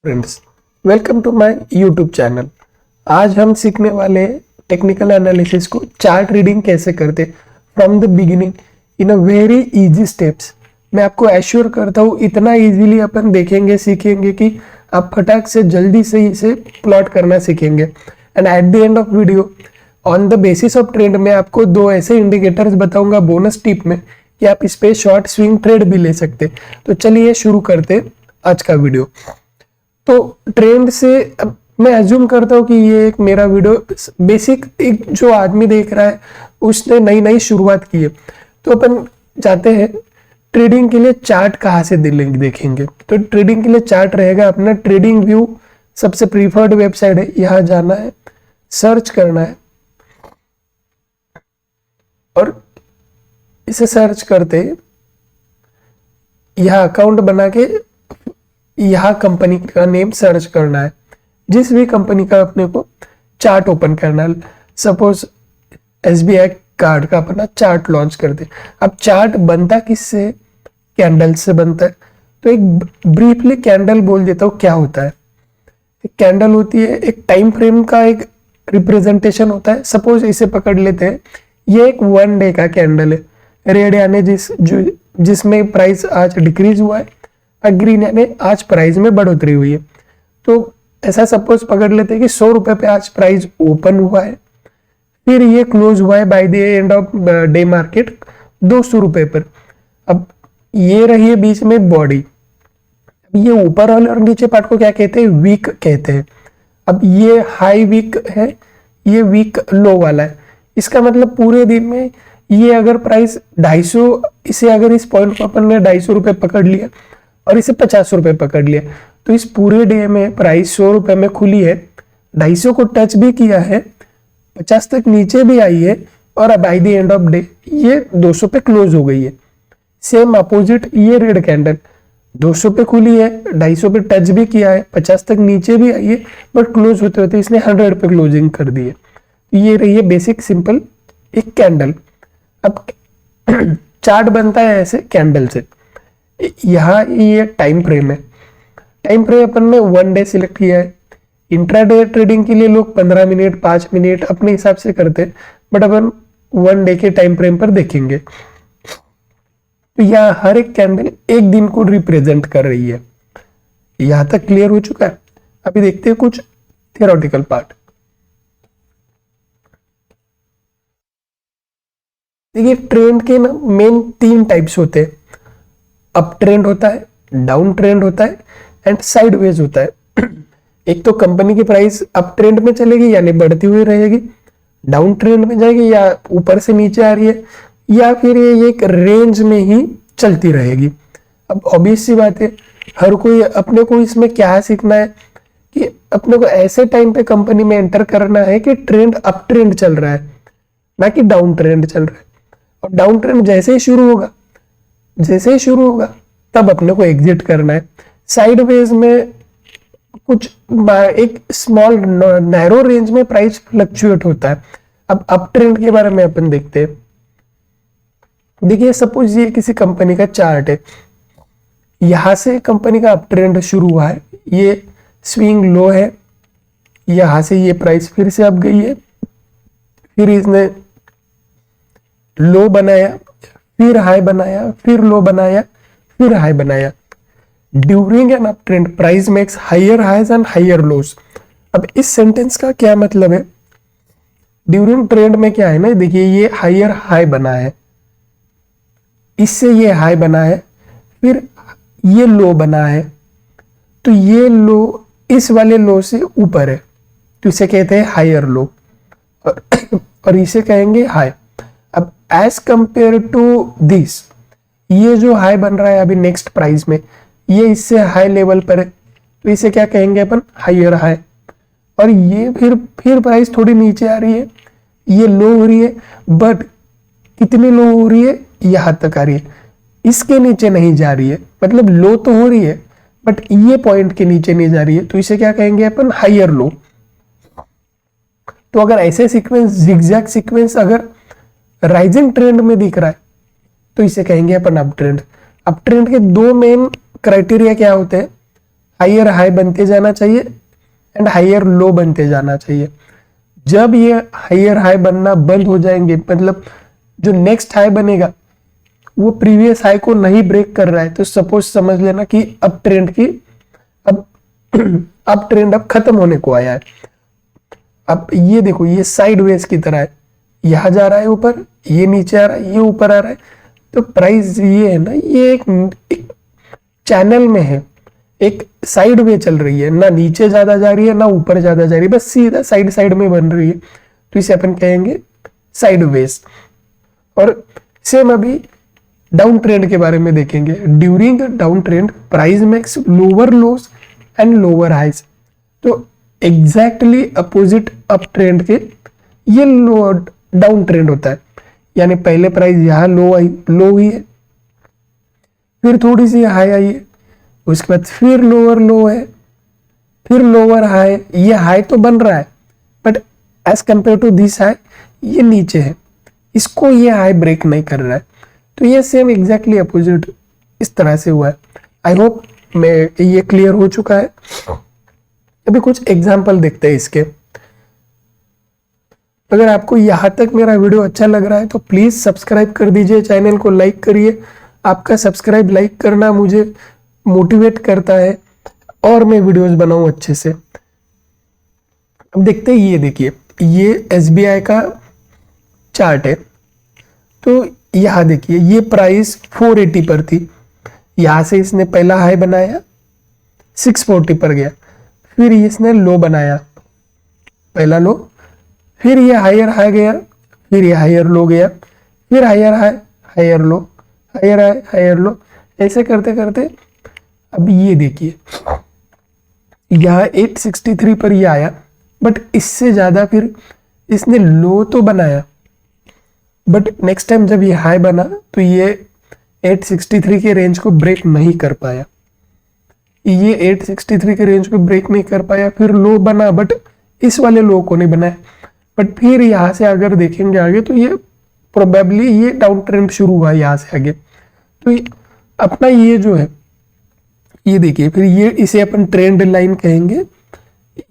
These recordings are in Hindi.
Friends, welcome to my YouTube channel. आज हम सीखने वाले टेक्निकल एनालिसिस को चार्ट रीडिंग कैसे करते from the beginning in a very easy steps. मैं आपको एश्योर करता हूँ इतना इजीली अपन देखेंगे सीखेंगे कि आप फटाक से जल्दी से इसे प्लॉट करना सीखेंगे। And at the end of video on the basis of trend में आपको दो ऐसे इंडिकेटर्स बताऊंगा बोनस टिप में कि आप इस पे शॉर्ट स्विंग ट्रेड भी ले सकते। तो चलिए शुरू करते आज का वीडियो। तो ट्रेंड से मैं अज्यूम करता हूँ कि ये एक मेरा वीडियो बेसिक एक जो आदमी देख रहा है उसने नई नई शुरुआत की है। तो अपन जाते हैं ट्रेडिंग के लिए चार्ट कहाँ से देखेंगे। तो ट्रेडिंग के लिए चार्ट रहेगा अपना ट्रेडिंग व्यू, सबसे प्रीफर्ड वेबसाइट है। यहाँ जाना है, सर्च करना है और इसे सर्च करते यहाँ अकाउंट बना के यहाँ कंपनी का नेम सर्च करना है। जिस भी कंपनी का अपने को चार्ट ओपन करना है, सपोज SBI कार्ड का अपना चार्ट लॉन्च कर दे। अब चार्ट बनता किससे? कैंडल से बनता है। तो एक ब्रीफली कैंडल बोल देता हूँ क्या होता है। एक कैंडल होती है, एक टाइम फ्रेम का एक रिप्रेजेंटेशन होता है। सपोज इसे पकड़ लेते हैं, ये एक 1 डे का कैंडल है। रेड यानी जिसमें प्राइस आज डिक्रीज हुआ है, ग्रीन यानी आज प्राइस में बढ़ोतरी हुई है। तो ऐसा सपोज पकड़ लेते हैं कि 100 रुपए पे आज प्राइस ओपन हुआ है, फिर ये क्लोज हुआ है by the end of day market 200 रुपए पर। अब ये रही है बीच में बॉडी। अब ये ऊपर वाले और नीचे पार्ट को क्या कहते हैं? वीक कहते हैं। अब ये हाई वीक है, ये वीक लो वाला है। इसका मतलब पूरे दिन में ये अगर प्राइस 250, इसे अगर इस पॉइंट को अपन ने 250 रुपए पकड़ लिया और इसे 50 रुपए पकड़ लिया, तो इस पूरे डे में प्राइस 100 रुपए में खुली है, 250 को टच भी किया है, 50 तक नीचे भी आई है और अब by the end of day ये 200 पे क्लोज हो गई है। सेम अपोजिट ये रेड कैंडल 200 पे खुली है, 250 पे टच भी किया है, 50 तक नीचे भी आई है, बट क्लोज होते होते इसने 100 पे क्लोजिंग कर दी है। ये रही है बेसिक सिंपल एक कैंडल। अब चार्ट बनता है ऐसे कैंडल से। यहाँ ये टाइम फ्रेम है। टाइम फ्रेम अपन ने 1 डे सिलेक्ट किया है। इंट्राडे ट्रेडिंग के लिए लोग 15 मिनट 5 मिनट अपने हिसाब से करते, बट अपन 1 डे के टाइम फ्रेम पर देखेंगे। तो यहाँ हर एक कैंडल एक दिन को रिप्रेजेंट कर रही है। यहां तक क्लियर हो चुका है। अभी देखते हैं कुछ थियोरेटिकल पार्ट। देखिए ट्रेंड के ना मेन 3 टाइप्स होते हैं। अप ट्रेंड होता है, डाउन ट्रेंड होता है एंड साइडवेज होता है। एक तो कंपनी की प्राइस अप ट्रेंड में चलेगी यानी बढ़ती हुई रहेगी, डाउन ट्रेंड में जाएगी या ऊपर से नीचे आ रही है, या फिर ये एक रेंज में ही चलती रहेगी। अब ऑब्वियस सी बात है, हर कोई अपने को इसमें क्या सीखना है कि अपने को ऐसे टाइम पे कंपनी में एंटर करना है कि ट्रेंड अप ट्रेंड चल रहा है, ना कि डाउन ट्रेंड चल रहा है। और डाउन ट्रेंड जैसे ही शुरू होगा तब अपने को एग्जिट करना है। साइडवेज में कुछ एक स्मॉल नैरो रेंज में प्राइस फ्लक्चुएट होता है। अब अप ट्रेंड के बारे में अपन देखते हैं। देखिए सपोज ये किसी कंपनी का चार्ट है, यहां से कंपनी का अप ट्रेंड शुरू हुआ है, ये स्विंग लो है, यहां से ये प्राइस फिर से अप गई है, फिर इसने लो बनाया, फिर हाई बनाया, फिर लो बनाया, फिर हाई बनाया। During an up trend price makes higher highs and higher lows. अब इस सेंटेंस का क्या मतलब है? ड्यूरिंग ट्रेंड में क्या है ना, देखिए ये हायर हाई बना है, इससे ये हाई बना है, फिर ये लो बना है, तो ये लो इस वाले लो से ऊपर है, तो इसे कहते हैं हायर लो और इसे कहेंगे हाई। अब एज कंपेयर टू दिस, ये जो हाई बन रहा है अभी नेक्स्ट प्राइस में, ये इससे हाई लेवल पर है, तो इसे क्या कहेंगे अपन? Higher high. और ये फिर प्राइस थोड़ी नीचे आ रही है, ये लो हो रही है, बट कितनी लो हो रही है? यहां तक आ रही है, इसके नीचे नहीं जा रही है। मतलब लो तो हो रही है बट ये पॉइंट के नीचे नहीं जा रही है, तो इसे क्या कहेंगे अपन? Higher low. तो अगर ऐसे सीक्वेंस जिगजैग सीक्वेंस अगर राइजिंग ट्रेंड में दिख रहा है तो इसे कहेंगे अपन अप ट्रेंड। अप ट्रेंड के 2 मेन क्राइटेरिया क्या होते हैं? हायर हाई बनते जाना चाहिए एंड हायर लो बनते जाना चाहिए। जब ये हायर हाई बनना बंद हो जाएंगे, मतलब जो नेक्स्ट हाई बनेगा वो प्रीवियस हाई को नहीं ब्रेक कर रहा है, तो सपोज समझ लेना कि अब ट्रेंड की अब अब ट्रेंड अब खत्म होने को आया है। अब ये देखो, ये साइड वेज की तरह है, यहां जा रहा है ऊपर, ये नीचे आ रहा है, ये ऊपर आ रहा है। तो प्राइस ये है ना, ये एक चैनल में है, एक साइड वे चल रही है, ना नीचे ज्यादा जा रही है ना ऊपर ज्यादा जा रही है, बस सीधा साइड साइड में बन रही है। तो इसे अपन कहेंगे साइड वेज। और सेम अभी डाउन ट्रेंड के बारे में देखेंगे। During down trend price makes lower lows and lower highs. तो एग्जैक्टली अपोजिट अप ट्रेंड के ये डाउन ट्रेंड होता है, यानी पहले प्राइस यहां लो हुई है, फिर थोड़ी सी हाई आई है, उसके बाद फिर लोअर लो है, फिर लोअर हाई। ये हाई तो बन रहा है but as compare to this high ये नीचे है, इसको ये हाई ब्रेक नहीं कर रहा है। तो ये सेम एग्जैक्टली अपोजिट इस तरह से हुआ है। आई होप मैं ये क्लियर हो चुका है। अभी कुछ एग्जाम्पल देखते हैं इसके। अगर आपको यहां तक मेरा वीडियो अच्छा लग रहा है तो प्लीज सब्सक्राइब कर दीजिए, चैनल को लाइक करिए। आपका सब्सक्राइब लाइक करना मुझे मोटिवेट करता है और मैं वीडियोस बनाऊं अच्छे से। अब देखते हैं, ये देखिए, ये एसबीआई का चार्ट है। तो यहां देखिए, ये प्राइस 480 पर थी, यहां से इसने पहला हाई बनाया, 640 पर गया, फिर इसने लो बनाया, पहला लो, फिर ये हायर हाई गया, फिर ये हायर लो गया, फिर higher high, higher low, higher high, higher low, ऐसे करते करते अब ये देखिए यहाँ 863 पर ये आया, बट इससे ज्यादा फिर इसने लो तो बनाया, बट नेक्स्ट टाइम जब ये हाई बना तो ये 863 के रेंज को ब्रेक नहीं कर पाया। ये 863 के रेंज को ब्रेक नहीं कर पाया, फिर लो बना बट इस वाले लो को नहीं बनाया। बट फिर यहाँ से अगर देखेंगे आगे तो ये प्रोबेबली ये डाउन ट्रेंड शुरू हुआ यहाँ से आगे। तो अपना ये जो है, ये देखिए, फिर ये इसे अपन ट्रेंड लाइन कहेंगे।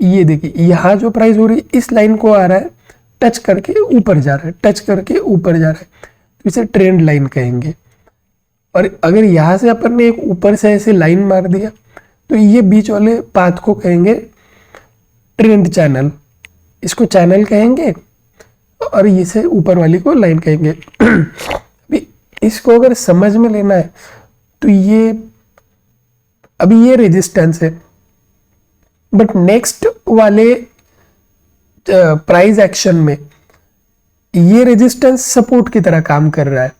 ये देखिए यहाँ जो प्राइस हो रही है इस लाइन को आ रहा है, टच करके ऊपर जा रहा है, टच करके ऊपर जा रहा है, तो इसे ट्रेंड लाइन कहेंगे। और अगर यहाँ से अपन ने एक ऊपर से ऐसे लाइन मार दिया तो ये बीच वाले पाथ को कहेंगे ट्रेंड चैनल, इसको चैनल कहेंगे, और इसे ऊपर वाली को लाइन कहेंगे। अभी इसको अगर समझ में लेना है तो ये अभी ये रेजिस्टेंस है, बट नेक्स्ट वाले प्राइस एक्शन में ये रेजिस्टेंस सपोर्ट की तरह काम कर रहा है।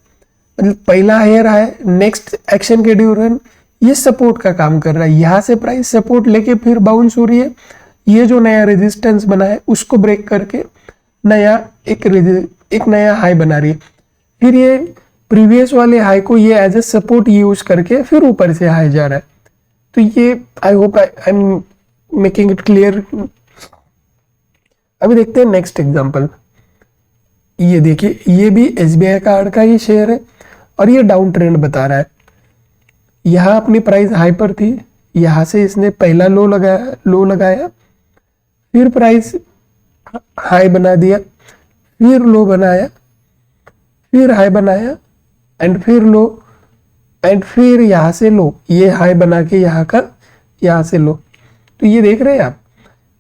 मतलब पहला हायर है, नेक्स्ट एक्शन के ड्यूरेशन ये सपोर्ट का काम कर रहा है। यहां से प्राइस सपोर्ट लेके फिर बाउंस हो रही है, ये जो नया रेजिस्टेंस बना है उसको ब्रेक करके नया एक नया हाई बना रही है। फिर ये प्रीवियस वाले हाई को ये एज ए सपोर्ट यूज करके फिर ऊपर से हाई जा रहा है। तो ये I hope I am making it clear. अभी देखते हैं नेक्स्ट एग्जांपल। ये देखिए, ये भी एसबीआई कार्ड का ही शेयर है और ये डाउन ट्रेंड बता रहा है। यहाँ अपनी प्राइस हाई पर थी, यहाँ से इसने पहला लो लगाया, फिर प्राइस हाई बना दिया, फिर लो बनाया, फिर हाई बनाया एंड फिर लो, एंड फिर यहाँ से लो, ये हाई बना के यहाँ से लो। तो ये देख रहे हैं आप,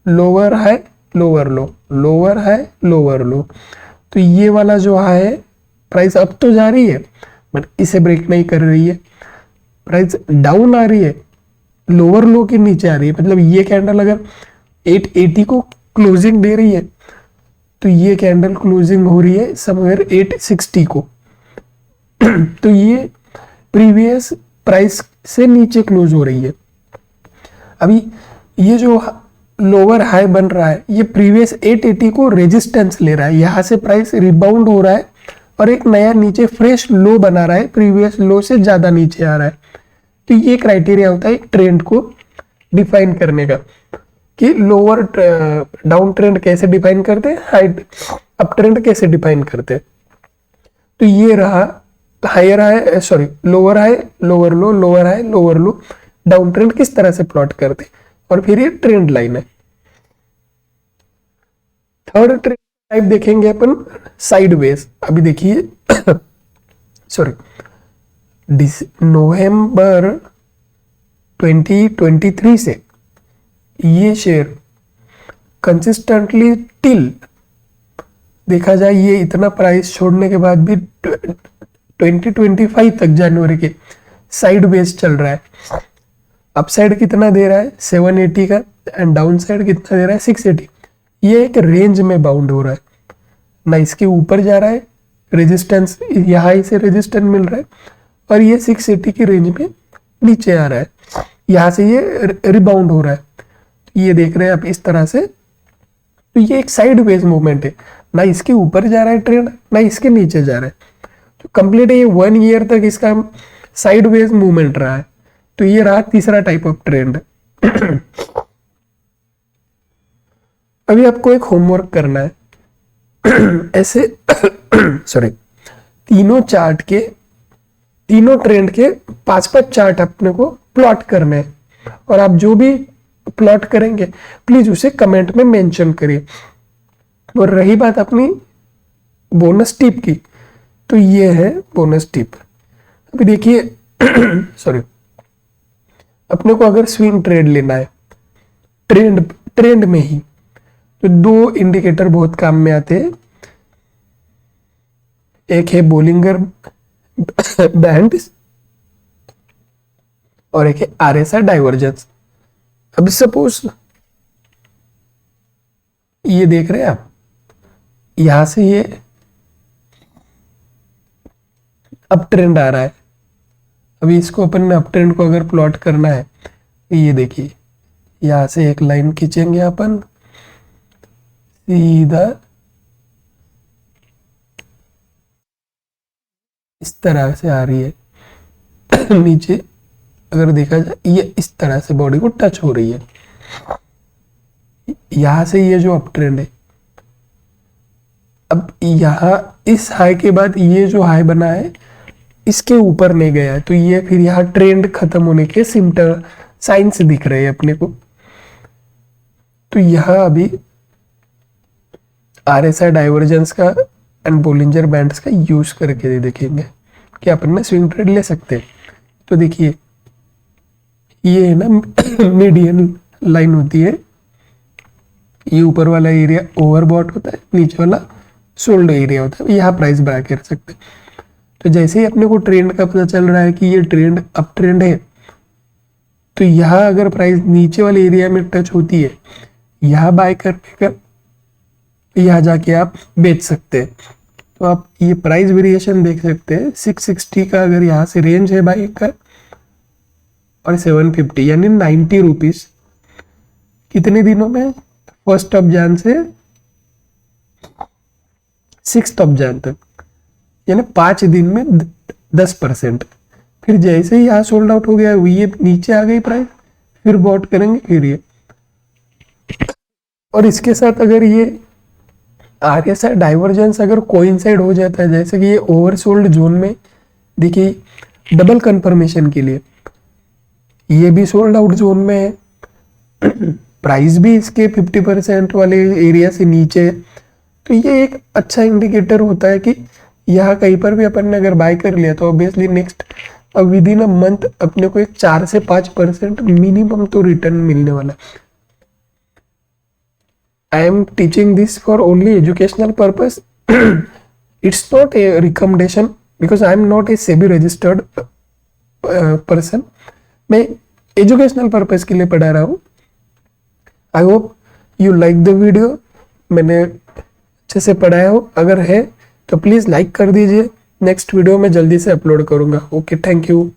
lower high lower low, lower high lower लो। तो ये वाला जो हाई है, प्राइस अप तो जा रही है बट इसे ब्रेक नहीं कर रही है, प्राइस डाउन आ रही है, लोअर लो के नीचे आ रही है। मतलब ये कैंडल अगर 880 को क्लोजिंग दे रही है तो ये कैंडल क्लोजिंग हो रही है समवेयर 860 को। तो ये प्रीवियस प्राइस से नीचे क्लोज हो रही है। अभी ये जो लोअर हाई बन रहा है ये प्रीवियस 880 को रेजिस्टेंस ले रहा है, यहाँ से प्राइस रिबाउंड हो रहा है और एक नया नीचे फ्रेश लो बना रहा है, प्रीवियस लो से ज्यादा नीचे आ रहा है। तो ये क्राइटेरिया होता है एक ट्रेंड को डिफाइन करने का, कि लोअर डाउन ट्रेंड कैसे डिफाइन करते हैं, हाई अप ट्रेंड कैसे डिफाइन करते हैं। तो ये रहा higher high, sorry lower high lower low, lower high lower low, down trend किस तरह से प्लॉट करते, और फिर ये ट्रेंड लाइन है। थर्ड ट्रेंड टाइप देखेंगे अपन साइडवेज। अभी देखिए सॉरी, नवंबर 2023 से ये शेयर कंसिस्टेंटली टिल देखा जाए, ये इतना प्राइस छोड़ने के बाद भी 2025 तक जनवरी के साइडवेज चल रहा है। अपसाइड कितना दे रहा है 780 का, एंड डाउन साइड कितना दे रहा है 680। ये एक रेंज में बाउंड हो रहा है, ना इसके ऊपर जा रहा है, रेजिस्टेंस यहाँ से रेजिस्टेंस मिल रहा है, और ये 680 की रेंज में नीचे आ रहा है, यहाँ से ये रिबाउंड हो रहा है। ये देख रहे हैं आप इस तरह से, तो ये एक साइडवेज मूवमेंट है, ना इसके ऊपर जा रहा है ट्रेंड, ना इसके नीचे जा रहा है। तो कंप्लीट ये 1 ईयर तक इसका साइडवेज मूवमेंट रहा है। तो ये रहा तीसरा टाइप ऑफ ट्रेंड। अभी आपको एक होमवर्क करना है। ऐसे सॉरी, तीनों ट्रेंड के 5-5 चार्ट अपने को प्लॉट करने हैं, और आप जो भी प्लॉट करेंगे प्लीज उसे कमेंट में मेंशन करिए। और रही बात अपनी बोनस टिप की, तो ये है बोनस टिप। अभी देखिए सॉरी, अपने को अगर स्विंग ट्रेड लेना है ट्रेंड में ही, तो 2 इंडिकेटर बहुत काम में आते हैं। एक है बोलिंगर बैंड और एक है RSI डाइवर्जेंस। अब सपोज ये देख रहे हैं आप, यहां से ये अप ट्रेंड आ रहा है। अभी इसको अपन अप ट्रेंड को अगर प्लॉट करना है, ये देखिए यहां से एक लाइन खींचेंगे अपन सीधा इस तरह से आ रही है नीचे अगर देखा जाए, ये इस तरह से बॉडी को टच हो रही है। यहां से ये जो अप ट्रेंड है, अब यहां इस हाई के बाद ये जो हाई बना है इसके ऊपर नहीं गया है, तो ये फिर यहाँ ट्रेंड खत्म होने के सिम्टम साइंस दिख रहे हैं अपने को। तो यहाँ अभी RSI डाइवर्जेंस का एंड बोलिंजर बैंड्स का यूज करके देखेंगे कि अपन में स्विंग ट्रेड ले सकते हैं। तो देखिए ये है ना मीडियन लाइन होती है, ये ऊपर वाला एरिया ओवरबॉट होता है, नीचे वाला सोल्ड एरिया होता है, यहाँ प्राइस बाय कर सकते हैं। तो जैसे ही अपने को ट्रेंड का पता चल रहा है कि ये ट्रेंड अप ट्रेंड है, तो यहाँ अगर प्राइस नीचे वाले एरिया में टच होती है, यहाँ बाय करने का यहाँ जाके आप बेच सकते हैं। तो आप ये प्राइस वेरिएशन देख सकते हैं, 660 का अगर यहाँ से रेंज है बाय का, और 750 यानी 90 रुपीज कितने दिनों में, 1 जनवरी से 6 जनवरी तक, यानी 5 दिन में 10%। फिर जैसे ही यहाँ सोल्ड आउट हो गया, ये नीचे आ गई प्राइस, फिर बॉट करेंगे फिर ये। और इसके साथ अगर ये RSI डाइवर्जेंस अगर कोइंसाइड हो जाता है, जैसे कि ये ओवरसोल्ड जोन में देखिए, डबल कंफर्मेशन के लिए ये भी सोल्ड आउट जोन में है, प्राइस भी इसके 50% वाले एरिया से नीचे है, तो ये एक अच्छा इंडिकेटर होता है कि यहाँ कहीं पर भी अपन ने अगर बाय कर लिया तो obviously next with in a month अपने को एक 4 से 5% मिनिमम तो रिटर्न मिलने वाला है। I am teaching this for only educational purpose. It's not a recommendation because I am not a SEBI registered person. मैं educational purpose के लिए पढ़ा रहा हूँ। I hope you like the video. मैंने अच्छे से पढ़ाया हो, अगर है तो प्लीज़ लाइक कर दीजिए। नेक्स्ट वीडियो में जल्दी से अपलोड करूँगा। Okay, thank you.